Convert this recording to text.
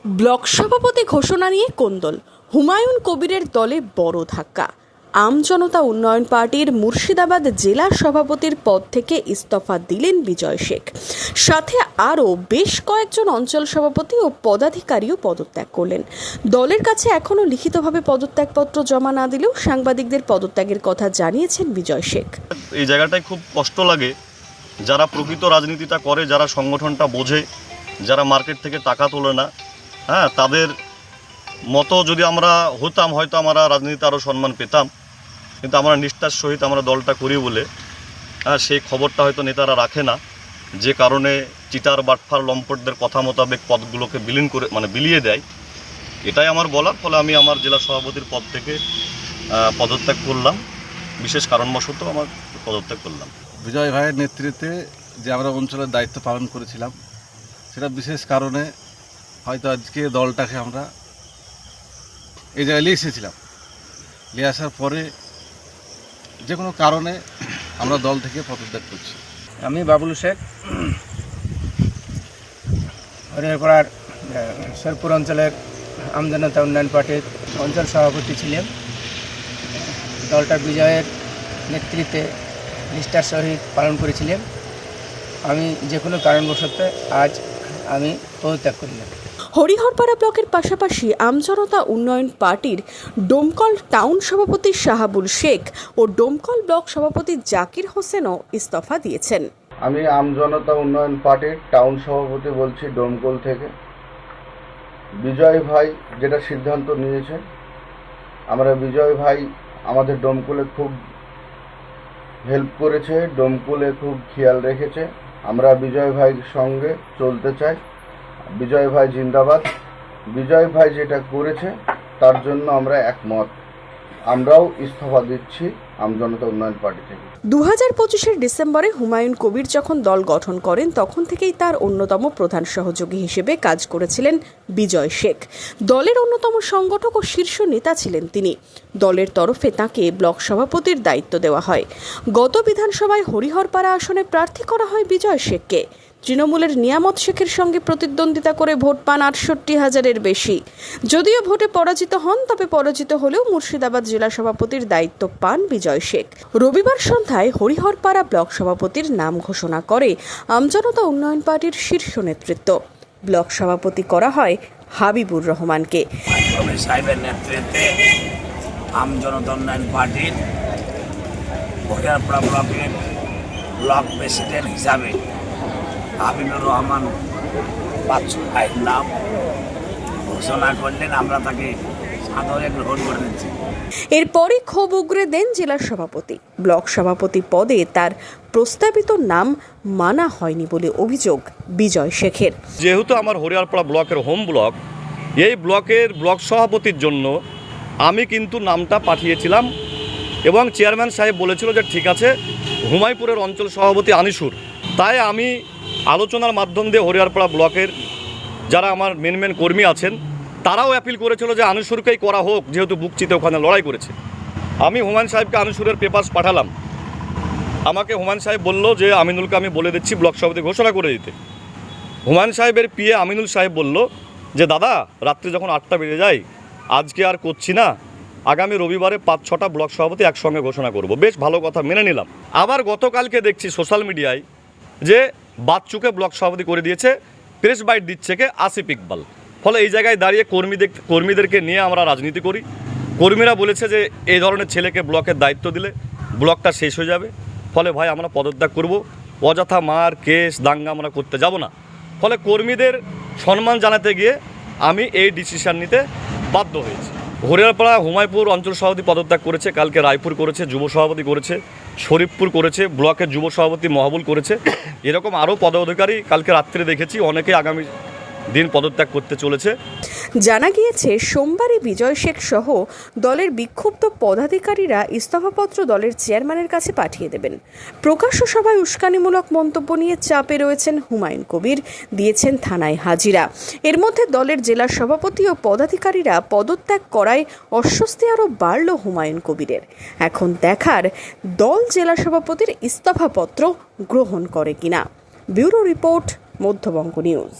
Block সভাপতি ঘোষণা নিয়ে কোন্দল, হুমায়ুন কবিরের দলে বড় ধাক্কা। আমজনতা উন্নয়ন পার্টির মুর্শিদাবাদ জেলা সভাপতির পদ থেকে ইস্তফা দিলেন বিজয় শেখ। সাথে আরও বেশ কয়েকজন অঞ্চল সভাপতি ও পদাধিকারীও পদত্যাগ করলেন। দলের কাছে এখনও লিখিতভাবে পদত্যাগপত্র জমা না দিলেও সাংবাদিকদের পদত্যাগের কথা জানিয়েছেন বিজয় শেখ। এই জায়গাটায় খুব কষ্ট লাগে, যারা প্রকৃত রাজনীতিটা করে, যারা সংগঠনটা বোঝে, যারা মার্কেট থেকে টাকা তোলে না, তাদের মতো যদি আমরা হতাম হয়তো আমরা রাজনীতিতে আরও সম্মান পেতাম, কিন্তু আমরা নিষ্ঠার সহিত আমরা দলটা করি বলে সেই খবরটা হয়তো নেতারা রাখে না, যে কারণে চিটার বাটফার লম্পটদের কথা মোতাবেক পদগুলোকে বিলিয়ে দেয়। এটাই আমার বলার। ফলে আমি আমার জেলা সভাপতির পদ থেকে পদত্যাগ করলাম, বিশেষ কারণবশত আমার পদত্যাগ করলাম। বিজয় ভাইয়ের নেতৃত্বে যে আমরা অঞ্চলের দায়িত্ব পালন করেছিলাম, সেটা বিশেষ কারণে হয়তো আজকে দলটাকে আমরা এই জায়গায় নিয়ে এসেছিলাম। নিয়ে আসার পরে যে কোনো কারণে আমরা দল থেকে পদত্যাগ করছি। আমি বাবুল শেখ, হরিহরপাড়ার শেরপুর অঞ্চলের আমজনতা উন্নয়ন পার্টির অঞ্চল সভাপতি ছিলেন। দলটা বিজয়ের নেতৃত্বে নিষ্ঠার সহিত পালন করেছিলেন। আমি যে কোনো কারণবশত আজ আমি পদত্যাগ করলাম। হরিহরপাড়া ব্লকের পাশাপাশি আমজনতা উন্নয়ন পার্টির ডোমকল টাউন সভাপতি শাহাবুল শেখ ও ডোমকল ব্লক সভাপতি জাকির হোসেনও ইস্তফা দিয়েছেন। আমি আমজনতা উন্নয়ন পার্টির টাউন সভাপতি বলছি ডোমকল থেকে। বিজয় ভাই যেটা সিদ্ধান্ত নিয়েছে, আমরা বিজয় ভাই আমাদের ডোমকলে খুব হেল্প করেছে, ডোমকলে খুব খেয়াল রেখেছে। আমরা বিজয় ভাইয়ের সঙ্গে চলতে চাই। বিজয় ভাই জিন্দাবাদ। বিজয় ভাই যেটা করেছে তার জন্য আমরা একমত। আমরাও ইস্তফা দিচ্ছি আমজনতা উন্নয়ন পার্টি থেকে। 2025-এর ডিসেম্বরে হুমায়ুন কবির যখন দল গঠন করেন, তখন থেকেই তার অন্যতম প্রধান সহযোগী হিসেবে কাজ করেছিলেন বিজয় শেখ। দলের অন্যতম সংগঠক ও শীর্ষ নেতা ছিলেন তিনি। দলের তরফে তাঁকে ব্লক সভাপতির দায়িত্ব দেওয়া হয়। গত বিধানসভায় হরিহরপাড়া আসনে প্রার্থী করা হয় বিজয় শেখকে। তৃণমূলের নিয়ামত শেখের সঙ্গে প্রতিদ্বন্দ্বিতা করে ভোট পান 68,000-এর বেশি। যদিও ভোটে পরাজিত হন, তবে পরাজিত হলেও মুর্শিদাবাদ জেলা সভাপতির দায়িত্ব পান বিজয় শেখ। রবিবার সন্ধ্যায় হরিহরপাড়া ব্লক সভাপতির নাম ঘোষণা করে আমজনতা উন্নয়ন পার্টির শীর্ষ নেতৃত্ব। ব্লক সভাপতি করা হয় হাবিবুর রহমানকে। সাহেবের নেতৃত্বে আমজনতা উন্নয়ন পার্টির হরিহরপাড়া ব্লকের ব্লক প্রেসিডেন্ট হিসাবে হাবিবুর রহমান বাচ্চু ভাইয়ের নাম ঘোষণা করলেন। আমরা তাকে সাদরে গ্রহণ করে নিচ্ছি। এরপরই ক্ষোভ উগরে দেন জেলা সভাপতি। ব্লক সভাপতি পদে তার প্রস্তাবিত নাম মানা হয়নি বলে অভিযোগ বিজয় শেখের। যেহেতু আমার হরিহরপাড়া ব্লকের হোম ব্লক, এই ব্লকের ব্লক সভাপতির জন্য আমি কিন্তু নামটা পাঠিয়েছিলাম এবং চেয়ারম্যান সাহেব বলেছিল যে ঠিক আছে, হুমায়পুরের অঞ্চল সভাপতি আনিসুর। তাই আমি আলোচনার মাধ্যম দিয়ে হরিহরপাড়া ব্লকের যারা আমার মেন কর্মী আছেন, তারাও অ্যাপিল করেছিল যে আনিসুরকেই করা হোক, যেহেতু বুকচিতে ওখানে লড়াই করেছে। আমি হুমায়ুন সাহেবকে আনিসুরের পেপার্স পাঠালাম। আমাকে হুমায়ুন সাহেব বলল যে আমিনুলকে আমি বলে দিচ্ছি ব্লক সভাপতি ঘোষণা করে দিতে। হুমায়ুন সাহেবের পিএ আমিনুল সাহেব বলল যে দাদা, রাত্রে যখন 8টা বেজে যায়, আজকে আর করছি না, আগামী রবিবারে 5-6টা ব্লক সভাপতি একসঙ্গে ঘোষণা করব। বেশ ভালো কথা, মেনে নিলাম। আবার গতকালকে দেখছি সোশ্যাল মিডিয়ায় যে বাচ্চুকে ব্লক সভাপতি করে দিয়েছে, প্রেস বাইট দিচ্ছে কে আসিফ ইকবাল। ফলে এই জায়গায় দাঁড়িয়ে কর্মীদেরকে নিয়ে আমরা রাজনীতি করি। কর্মীরা বলেছে যে এই ধরনের ছেলেকে ব্লকের দায়িত্ব দিলে ব্লকটা শেষ হয়ে যাবে। ফলে ভাই আমরা পদত্যাগ করব, অযথা মার কেস দাঙ্গা আমরা করতে যাব না। ফলে কর্মীদের সম্মান জানাতে গিয়ে আমি এই ডিসিশন নিতে বাধ্য হয়েছি। হরিহরপাড়া হুমায়পুর অঞ্চল সভাপতি পদত্যাগ করেছে, কালকে রায়পুর করেছে, যুব সভাপতি করেছে, শরীফপুর করেছে, ব্লকের যুব সভাপতি মহাবুল করেছে। এরকম আরও পদাধিকারী কালকে রাত্রে দেখেছি, অনেকে আগামী দিন পদত্যাগ করতে চলেছে। জানা গিয়েছে সোমবারই বিজয় শেখ সহ দলের বিক্ষুব্ধ পদাধিকারীরা ইস্তফাপত্র দলের চেয়ারম্যানের কাছে পাঠিয়ে দেবেন। প্রকাশ্য সভায় উস্কানিমূলক মন্তব্য নিয়ে চাপে রয়েছেন হুমায়ুন কবির, দিয়েছেন থানায় হাজিরা। এর মধ্যে দলের জেলা সভাপতি ও পদাধিকারীরা পদত্যাগ করায় অস্বস্তি আরও বাড়ল হুমায়ুন কবিরের। এখন দেখার দল জেলা সভাপতির ইস্তফাপত্র গ্রহণ করে কিনা। Bureau report, Madhyabanga news.